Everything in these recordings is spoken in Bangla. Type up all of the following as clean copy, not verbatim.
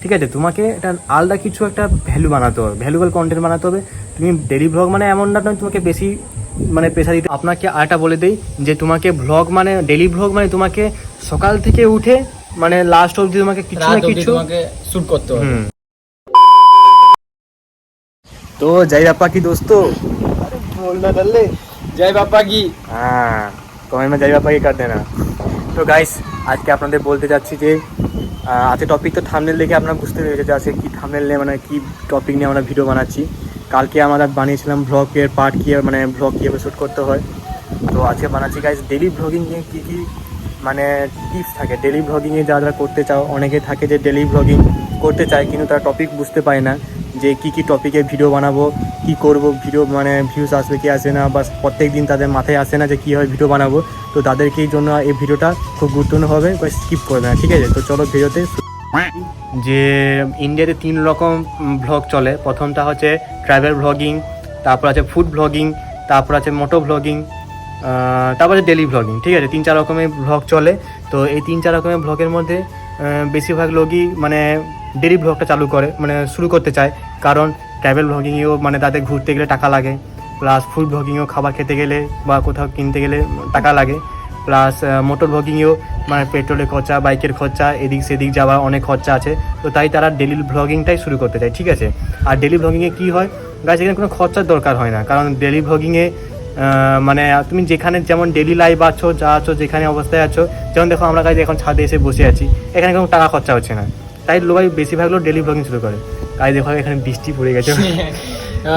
ঠিক আছে, তোমাকে একটা আলাদা কিছু একটা ভ্যালু বানাতে হবে, ভ্যালুয়েবল কন্টেন্ট বানাতে হবে। তুমি ডেলি ব্লগ মানে এমন না নয় তোমাকে বেশি মানে প্রেশার দিতে। আপনাকে আরেকটা বলে দিই যে তোমাকে ব্লগ মানে ডেলি ব্লগ মানে তোমাকে সকাল থেকে উঠে মানে লাস্ট অবধি তোমাকে কিছু না কিছু তোমাকে শুট করতে হবে। तो जय बापा की दोस्तों, अरे बोलना डल्ले জয় বাপ্পা কি। हाँ कमेंट में जय बापा की कर देना। তো গাইস আজকে আপনাদের বলতে যাচ্ছি যে আজকে টপিক তো থাম্বনেল দেখে আপনারা বুঝতে পেরেছে যে আজকে কী থাম্বনেল নিয়ে মানে কী টপিক নিয়ে আমরা ভিডিও বানাচ্ছি। কালকে আমরা বানিয়েছিলাম ব্লগের পার্ট কী মানে ব্লগ কীভাবে শ্যুট করতে হয়, তো আজকে বানাচ্ছি গাইস ডেলি ব্লগিংয়ে কী কী মানে টিপস থাকে। ডেলি ব্লগিংয়ে যারা যারা করতে চাও, অনেকে থাকে যে ডেলি ব্লগিং করতে চায় কিন্তু তারা টপিক বুঝতে পারে না যে কী কী টপিকে ভিডিও বানাবো, কী করব, ভিডিও মানে ভিউজ আসবে কি আসে না, বা প্রত্যেক দিন তাদের মাথায় আসে না যে কীভাবে ভিডিও বানাবো। তো তাদেরকেই জন্য এই ভিডিওটা খুব গুরুত্বপূর্ণ হবে, স্কিপ করবে না, ঠিক আছে। তো চলো ভিডিওতে। যে ইন্ডিয়াতে 3 রকম ব্লগ চলে। প্রথমটা হচ্ছে ট্রাভেল ব্লগিং, তারপর আছে ফুড ব্লগিং, তারপর আছে মোটো ব্লগিং, তারপরে ডেলি ব্লগিং, ঠিক আছে। 3-4 রকমের ব্লগ চলে। তো এই 3-4 রকমের ব্লগের মধ্যে বেশিরভাগ লোকই মানে ডেলি ব্লগটা চালু করে মানে শুরু করতে চায়, কারণ ট্রাভেল ব্লগিংয়েও মানে তাদের ঘুরতে গেলে টাকা লাগে, প্লাস ফুড ব্লগিংয়েও খাবার খেতে গেলে বা কোথাও কিনতে গেলে টাকা লাগে, প্লাস মোটর ব্লগিংয়েও মানে পেট্রোলের খরচা, বাইকের খরচা, এদিক সেদিক যাওয়ার অনেক খরচা আছে। তো তাই তারা ডেলি ব্লগিংটাই শুরু করতে চায়, ঠিক আছে। আর ডেলি ব্লগিংয়ে কী হয় গাইস, এখানে কোনো খরচার দরকার হয় না, কারণ ডেলি ব্লগিংয়ে মানে তুমি যেখানে যেমন ডেলি লাইভ আছো, যা আছো, যেখানে অবস্থায় আছো, যেমন দেখো আমরা গাইজ এখন ছাদে এসে বসে আছি, এখানে কোনো টাকা খরচা হচ্ছে না, তাই লোক বেশিরভাগ লোক ডেলি ব্লগিং শুরু করে। গাইজ দেখো এখানে বৃষ্টি পড়ে গেছে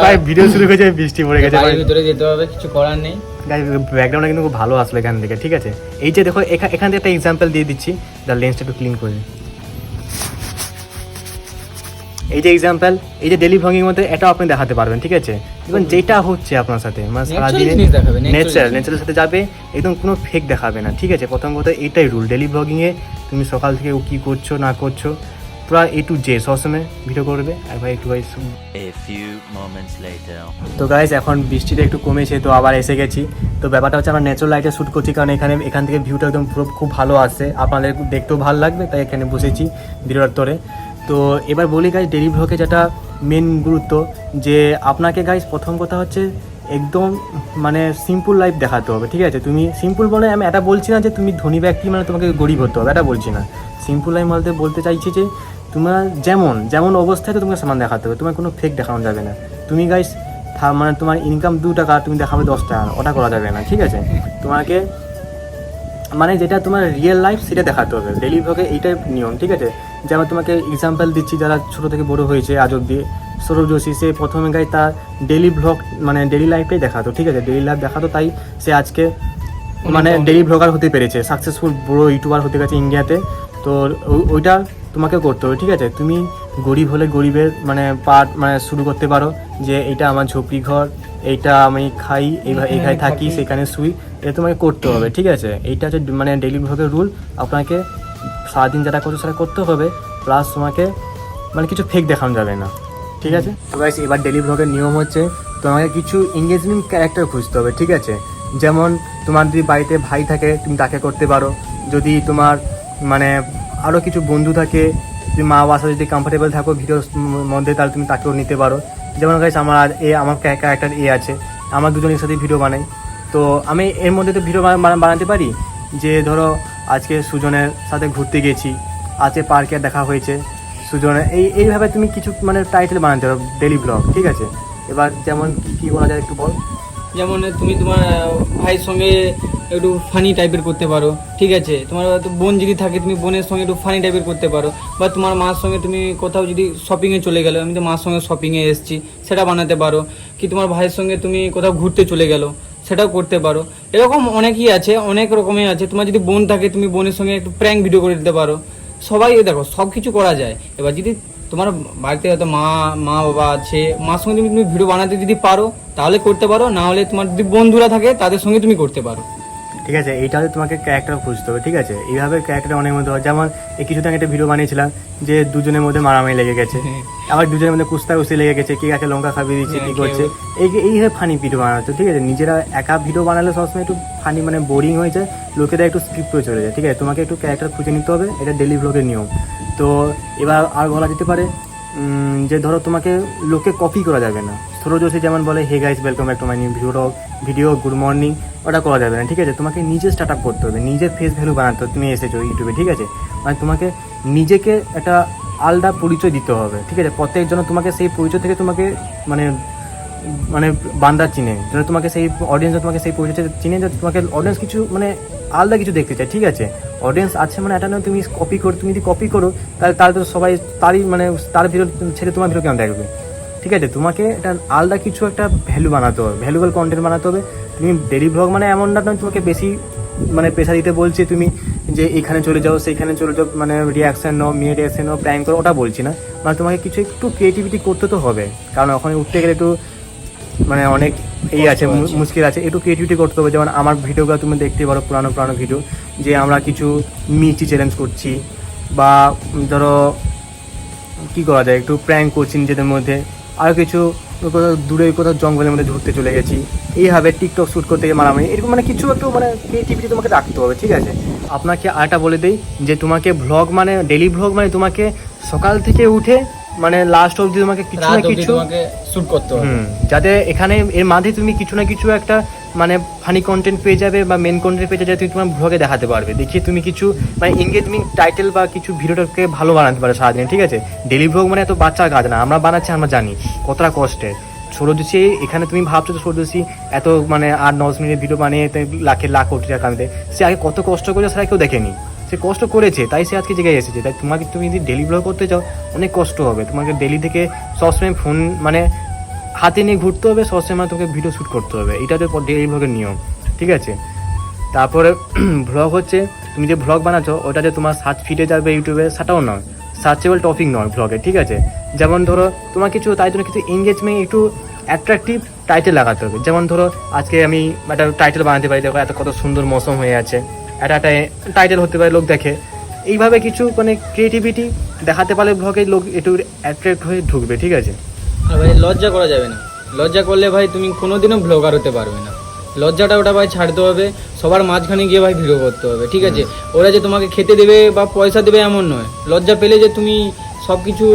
ভাই, ভিডিও শুরু হয়েছে বৃষ্টি পড়ে গেছে, ভিতরে যেতে হবে, কিছু করার নেই। ব্যাকগ্রাউন্ডটা কিন্তু খুব ভালো আসলো এখান থেকে, ঠিক আছে। এই যে দেখো এখান থেকে একটা এক্সাম্পল দিয়ে দিচ্ছি, যার লেন্সটা একটু ক্লিন করে। এই যে এক্সাম্পল, এই যে ডেলি ব্লগিং মধ্যে এটাও আপনি দেখাতে পারবেন, ঠিক আছে। এবং যেটা হচ্ছে আপনার সাথে মানে সারাদিনে ন্যাচারালের সাথে যাবে, একদম কোনো ফেক দেখাবে না, ঠিক আছে। প্রথম কথা এইটাই রুল ডেলি ব্লগিংয়ে। তুমি সকাল থেকে কী করছো না করছো পুরো A to Z সবসময় ভিডিও করবে। আর ভাই একটু তো গাইজ এখন বৃষ্টিটা একটু কমেছে, তো আবার এসে গেছি। তো ব্যাপারটা হচ্ছে আমরা ন্যাচারাল লাইটে শ্যুট করছি, কারণ এখান থেকে ভিউটা একদম পুরো খুব ভালো আসে, আপনাদের দেখতেও ভালো লাগবে, তাই এখানে বসেছি ভিডিওটার তরে। তো এবার বলি গাইজ ডেলি ব্লগে যেটা মেন গুরুত্ব, যে আপনাকে গাইজ প্রথম কথা হচ্ছে একদম মানে সিম্পল লাইফ দেখাতে হবে, ঠিক আছে। তুমি সিম্পল বলে আমি এটা বলছি না যে তুমি ধনী ব্যক্তি মানে তোমাকে গরিব হতে হবে, এটা বলছি না। সিম্পল লাইফ বলতে চাইছি যে তোমার যেমন অবস্থায় তো তোমাকে সামান দেখাতে হবে, তোমার কোনো ফেক দেখানো যাবে না। তুমি গাইজ মানে তোমার ইনকাম 2 টাকা তুমি দেখাবে 10 টাকা, ওটা করা যাবে না, ঠিক আছে। তোমাকে মানে যেটা তোমার রিয়েল লাইফ সেটা দেখাতে হবে ডেলি ব্লগে, এইটাই নিয়ম, ঠিক আছে। যেমন তোমাকে এক্সাম্পল দিচ্ছি, যারা ছোটো থেকে বড়ো হয়েছে আজ অব্দি। সৌরভ যোশী, সে প্রথমে গাই তার ডেলি ব্লগ মানে ডেলি লাইফটাই দেখাতো, ঠিক আছে, ডেলি লাইফ দেখাতো, তাই সে আজকে মানে ডেলি ব্লগার হতে পেরেছে, সাকসেসফুল বড়ো ইউটিউবার হতে গেছে ইন্ডিয়াতে। তো ওইটা তোমাকে করতে হবে, ঠিক আছে। তুমি গরিব হলে গরিবের মানে পার্ট মানে শুরু করতে পারো, যে এইটা আমার ঝোপড়ি ঘর, এইটা আমি খাই, এইভাবে থাকি, সেখানে শুই, এটা তোমাকে করতে হবে, ঠিক আছে। এইটা হচ্ছে মানে ডেলি ব্লগের রুল। আপনাকে সারাদিন যেটা করছো সেটা করতে হবে, প্লাস তোমাকে মানে কিছু ফেক দেখানো যাবে না, ঠিক আছে। তো গাইস এবার ডেলি ব্লগের নিয়ম হচ্ছে তোমাকে কিছু এঙ্গেজমেন্ট ক্যারেক্টার খুঁজতে হবে, ঠিক আছে। যেমন তোমার যদি বাড়িতে ভাই থাকে তুমি তাকে করতে পারো, যদি তোমার মানে আরও কিছু বন্ধু থাকে, তুমি মা বাবার সাথে যদি কমফোর্টেবল থাকো ভিডিওর মধ্যে, তাহলে তুমি তাকেও নিতে পারো। যেমন গাইস আমার ক্যারেক্টার আছে, আমার দুজনের সাথে ভিডিও বানাই, তো আমি এর মধ্যে তো ভিডিও বানাতে পারি। যে ধরো আজকে সুজনের সাথে ঘুরতে গেছি, আজকে পার্কে দেখা হয়েছে সুজনের, এইভাবে তুমি কিছু মানে টাইটেল বানাতে পারো ডেলি ব্লগ, ঠিক আছে। এবার যেমন কী বলা যায় একটু বল। যেমন তুমি তোমার ভাইয়ের সঙ্গে একটু ফানি টাইপের করতে পারো, ঠিক আছে। তোমার বোন যদি থাকে তুমি বোনের সঙ্গে একটু ফানি টাইপের করতে পারো, বা তোমার মার সঙ্গে তুমি কোথাও যদি শপিংয়ে চলে গেলো, আমি তো মার সঙ্গে শপিংয়ে এসেছি, সেটা বানাতে পারো। কি তোমার ভাইয়ের সঙ্গে তুমি কোথাও ঘুরতে চলে গেলো, সেটাও করতে পারো। এরকম অনেকই আছে, অনেক রকমের আছে। তোমার যদি বোন থাকে তুমি বোনের সঙ্গে একটু প্র্যাঙ্ক ভিডিও করে দিতে পারো। সবাই দেখো সব কিছু করা যায়। এবার যদি তোমার বাড়িতে হয়তো মা বাবা আছে, মার সঙ্গে তুমি ভিডিও বানাতে যদি পারো তাহলে করতে পারো, না হলে তোমার যদি বন্ধুরা থাকে তাদের সঙ্গে তুমি করতে পারো, ঠিক আছে। এইটা হচ্ছে তোমাকে ক্যারেক্টার খুঁজতে হবে, ঠিক আছে। এইভাবে ক্যারেক্টার অনেক মধ্যে হয়। যেমন এই কিছুদিন একটা ভিডিও বানিয়েছিলাম যে দুজনের মধ্যে মারামারি লেগে গেছে, আবার দুজনের মধ্যে কুস্তি লেগে গেছে, কে কাকে লঙ্কা খাবিয়ে দিচ্ছে, কী করছে, এইভাবে ফানি ভিডিও বানাচ্ছে, ঠিক আছে। নিজেরা একা ভিডিও বানালে সবসময় একটু ফানি মানে বোরিং হয়ে যায়, লোকেরা একটু স্কিপ করে চলে যায়, ঠিক আছে। তোমাকে একটু ক্যারেক্টার খুঁজে নিতে হবে, এটা ডেলি ব্লগের নিয়ম। তো এবার আর বলা যেতে পারে যে ধরো তোমাকে লোকে কপি করা যাবে না। সৌরজোশী যেমন বলে hey guys welcome back to my new video good morning, ওটা করা যাবে না, ঠিক আছে? তোমাকে নিজে স্টার্ট আপ করতে হবে, নিজের ফেস ভ্যালু বানাতে হবে। তুমি এসেছো ইউটিউবে, ঠিক আছে, মানে তোমাকে নিজেকে একটা আলাদা পরিচয় দিতে হবে, ঠিক আছে? প্রত্যেকজন তোমাকে সেই পরিচয় থেকে তোমাকে মানে মানে বান্দা চিনে, যেন তোমাকে সেই অডিয়েন্স তোমাকে সেই পরিচয় চিনে, যে তোমাকে অডিয়েন্স কিছু মানে আলাদা কিছু দেখতে চায়, ঠিক আছে? অডিয়েন্স আছে মানে এটা নয় তুমি কপি করো, তুমি যদি কপি করো তাহলে তো সবাই তারই মানে তার ভিডিও ছেড়ে তোমার ভিডিও কেন দেখবে, ঠিক আছে? তোমাকে এটা আলাদা কিছু একটা ভ্যালু বানাতে হবে, ভ্যালুয়েবল কন্টেন্ট বানাতে হবে। তুমি ডেলি ব্লগ মানে এমন না নয় তোমাকে বেশি মানে পেশা দিতে বলছি তুমি যে এখানে চলে যাও সেইখানে চলে যাও, মানে রিয়াকশান নাও, মেয়ে রিয়াকশান নাও, প্র্যাঙ্ক করো, ওটা বলছি না। মানে তোমাকে কিছু একটু ক্রিয়েটিভিটি করতে তো হবে, কারণ ওখানে উঠতে গেলে একটু মানে অনেক এই আছে, মুশকিল আছে, একটু ক্রিয়েটিভিটি করতে হবে। যেমন আমার ভিডিওগুলো তুমি দেখতে পারো, পুরানো ভিডিও, যে আমরা কিছু মিষ্টি চ্যালেঞ্জ করছি, বা ধরো কী করা যায়, একটু প্র্যাঙ্ক করছি নিজেদের মধ্যে, আরও কিছু কোথাও দূরে কোথাও জঙ্গলের মধ্যে ঘুরতে চলে গেছি, এইভাবে টিকটক শ্যুট করতে গিয়ে মারামারি, এরকম মানে কিছু একটু মানে ক্রিয়েটিভিটি তোমাকে রাখতে হবে, ঠিক আছে? আপনাকে আরেকটা বলে দিই যে তোমাকে ভ্লগ মানে ডেলি ভ্লগ মানে তোমাকে সকাল থেকে উঠে মানে লাস্ট অবধি তোমাকে কিছু না কিছু তোমাকে শুট করতে হবে, যাতে এখানে এর মাঝে তুমি কিছু না কিছু একটা মানে ফানি কন্টেন্ট পেয়ে যাবে বা মেন কন্টেন্ট পেয়ে যাবে, তুমি তোমার ভ্লগে দেখাতে পারবে, দেখিয়ে তুমি কিছু মানে এনগেজমেন্ট টাইটেল বা কিছু ভিডিওটাকে ভালো বানাতে পারো সারাদিনে, ঠিক আছে? ডেলি ভ্লগ মানে এত বাচ্চার কাজ না, আমরা বানাচ্ছি, আমরা জানি কতটা কষ্টের। সৌরজোশী এখানে তুমি ভাবছো তো সৌরজোশী এত মানে 8-9 মিনিটের ভিডিও বানিয়ে লাখ কোটি টাকা কামাতে, সে আগে কত কষ্ট করেছে সেটা কেউ দেখেনি, সে কষ্ট করেছে তাই সে আজকে জায়গায় এসেছে। তাই তুমি যদি ডেলি ব্লগ করতে চাও অনেক কষ্ট হবে, তোমাকে ডেলি থেকে সবসময় ফোন মানে হাতে নিয়ে ঘুরতে হবে, সবসময় তোমাকে ভিডিও শ্যুট করতে হবে, এটা হচ্ছে ডেলি ব্লগের নিয়ম, ঠিক আছে? তারপরে ভ্লগ হচ্ছে তুমি যে ভ্লগ বানাচ্ছো ওটা যে তোমার সার্চ ফিডে যাবে ইউটিউবে, সেটাও নয়, সার্চেবল টপিক নয় ভ্লগে, ঠিক আছে? যেমন ধরো তোমার কিছু তাই জন্য কিছু এঙ্গেজমেন্ট একটু অ্যাট্রাকটিভ টাইটেল লাগাতে হবে। যেমন ধরো আজকে আমি একটা টাইটেল বানাতে পারি, দেখো এত কত সুন্দর মৌসুম হয়ে আছে, একটা টাইটেল হতে পারে, লোক দেখে। এইভাবে কিছু মানে ক্রিয়েটিভিটি দেখাতে পারলে ব্লগে লোক একটু অ্যাট্রাক্ট হয়ে ঢুকবে, ঠিক আছে? আর ভাই লজ্জা করা যাবে না, লজ্জা করলে ভাই তুমি কোনোদিনও ব্লগার হতে পারবে না। লজ্জাটা ওটা ভাই ছাড়তে হবে, সবার মাঝখানে গিয়ে ভাই ভিডিও করতে হবে, ঠিক আছে? ওরা যে তোমাকে খেতে দেবে বা পয়সা দেবে এমন নয়, লজ্জা পেলে যে তুমি সব কিছু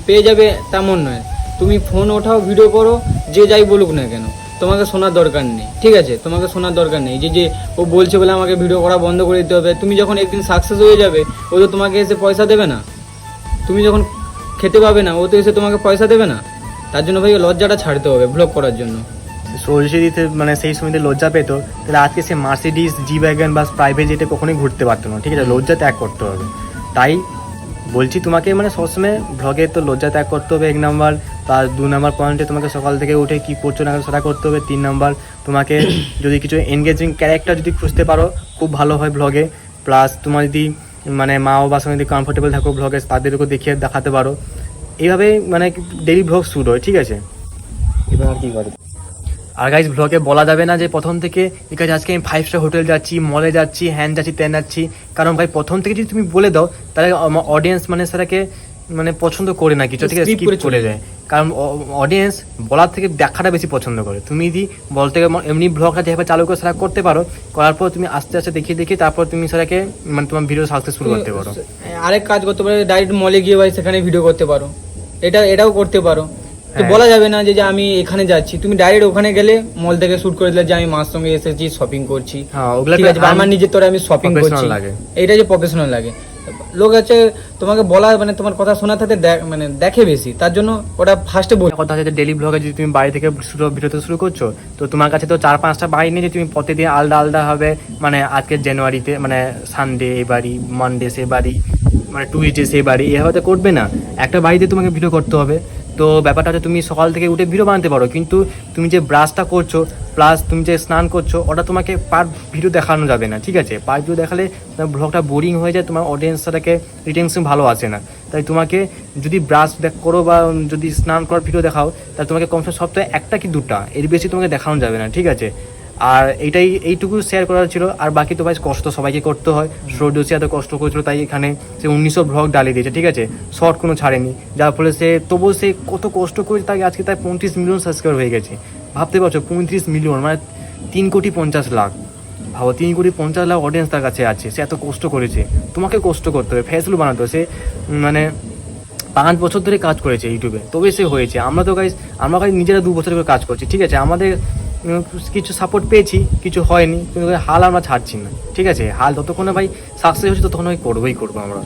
পেয়ে যাবে তেমন নয়। তুমি ফোন ওঠাও, ভিডিও করো, যে যাই বলুক না কেন, তোমাকে শোনার দরকার নেই, ঠিক আছে? তোমাকে শোনার দরকার নেই যে ও বলছে বলে আমাকে ভিডিও করা বন্ধ করে দিতে হবে। তুমি যখন একদিন সাকসেস হয়ে যাবে, ও তো তোমাকে এসে পয়সা দেবে না। তুমি যখন খেতে পাবে না, ও তো এসে তোমাকে পয়সা দেবে না। তার জন্য ভাই লজ্জাটা ছাড়তে হবে ব্লগ করার জন্য। সৌরজীতে মানে সেই সময়তে লজ্জা পেতো, তাহলে আজকে সে মার্সিডিস, জি ওয়াগন বা প্রাইভেট জেটে কখনোই ঘুরতে পারতো না, ঠিক আছে? লজ্জা ত্যাগ করতে হবে। তাই বলছি তোমাকে মানে সবসময় ভ্লগে তো লজ্জা ত্যাগ করতে হবে 1 নাম্বার। তার 2 নাম্বার পয়েন্টে তোমাকে সকাল থেকে উঠে কী করছো না সেটা করতে হবে। 3 নাম্বার তোমাকে যদি কিছু এনগেজিং ক্যারেক্টার যদি খুঁজতে পারো খুব ভালো হয় ভ্লগে। প্লাস তোমার যদি মানে মা বাবার সঙ্গে যদি কমফোর্টেবল থাকো ভ্লগে, তাদেরকেও দেখিয়ে দেখাতে পারো। এইভাবে মানে ডেইলি ভ্লগ শুট হয়, ঠিক আছে? এবার আর কি করে আর গাইজ ব্লগে বলা যাবে না যে প্রথম থেকে ঠিক আছে আজকে আমি 5 স্টার হোটেল যাচ্ছি, মলে যাচ্ছি, হ্যান যাচ্ছি, ত্যান যাচ্ছি। কারণ ভাই প্রথম থেকে যদি তুমি বলে দাও তাহলে আমার অডিয়েন্স মানে সেটাকে মানে পছন্দ করে না কিছু, ঠিক আছে? স্কিপ করে দেয়। কারণ অডিয়েন্স বলার থেকে দেখাটা বেশি পছন্দ করে। তুমি যদি বলতে এমনি ব্লগটা যেভাবে চালু করে সেটা করতে পারো, করার পর তুমি আস্তে আস্তে দেখিয়ে তারপর তুমি সেটাকে মানে তোমার ভিডিও সাকসেসফুল করতে পারো। আরেক কাজ করতে পারো, ডাইরেক্ট মলে গিয়ে ভাই সেখানে ভিডিও করতে পারো, এটাও করতে পারো। তো বলা যাবে না যে আমি এখানে যাচ্ছি, তুমি ডাইরেক্ট ওখানে গেলে মল থেকে শুট করে দিলে যে আমি মার সঙ্গে এসেছি, শপিং করছি, ঠিক আছে? আমার নিজের তোরে আমি শপিং করছি, এটা যে প্রফেশনাল লাগে। লোক আছে তোমাকে বলা মানে তোমার কথা শোনা থাকে মানে দেখে বেশি, তার জন্য ওটা ফার্স্টে বলি। কথা হচ্ছে ডেলি ব্লগে যদি তুমি বাড়ি থেকে ভিডিওতে শুরু করছো, তো তোমার কাছে তো 4-5টা বাড়ি নিয়ে তুমি প্রতিদিন আলাদা হবে। মানে আজকে জানুয়ারিতে মানে সানডে এই বাড়ি, মানডে সে বাড়ি, মানে টুইসডে সেই বাড়ি, এভাবে করবে না। একটা বাড়িতে তোমাকে ভিডিও করতে হবে। তো ব্যাপারটা হচ্ছে তুমি সকাল থেকে উঠে ভিডিও বানাতে পারো, কিন্তু তুমি যে ব্রাশটা করছো প্লাস তুমি যে স্নান করছো ওটা তোমাকে পার ভিডিও দেখানো যাবে না, ঠিক আছে? পার ভিডিও দেখালে ব্লগটা বোরিং হয়ে যায়, তোমার অডিয়েন্সটাকে রিটেনশন ভালো আসে না। তাই তোমাকে যদি ব্রাশ করো বা যদি স্নান করার ভিডিও দেখাও, তাহলে তোমাকে কমসে কম সপ্তাহে 1টা কি 2টা, এর বেশি তোমাকে দেখানো যাবে না, ঠিক আছে? আর এইটুকু শেয়ার করার ছিল। আর বাকি তো ভাই কষ্ট সবাইকে করতে হয়। সৌরজোশী এত কষ্ট করেছিল, তাই এখানে সে 1900 ব্লগ ডালিয়ে দিয়েছে, ঠিক আছে? শর্ট কোনো ছাড়েনি, যার ফলে তবুও সে কত কষ্ট করে তাই আজকে তাই 35 মিলিয়ন সাবস্ক্রাইবার হয়ে গেছে। ভাবতে পারছো 35 মিলিয়ন মানে 3,50,00,000। ভাবো 3,50,00,000 অডিয়েন্স তার কাছে আছে, সে এত কষ্ট করেছে, তোমাকে কষ্ট করতে হবে, ফেসবুক বানাতে হবে, সে মানে 5 বছর ধরে কাজ করেছে ইউটিউবে, তবে সে হয়েছে। আমরা তো গাইস নিজেরা 2 বছর করে কাজ করছি, ঠিক আছে, আমাদের কিছু সাপোর্ট পেয়েছি, কিছু হয়নি, কিন্তু হাল আমরা ছাড়ছি না, ঠিক আছে, হাল যতক্ষণে ভাই সাকসেস হচ্ছে ততক্ষণ করবো আমরা।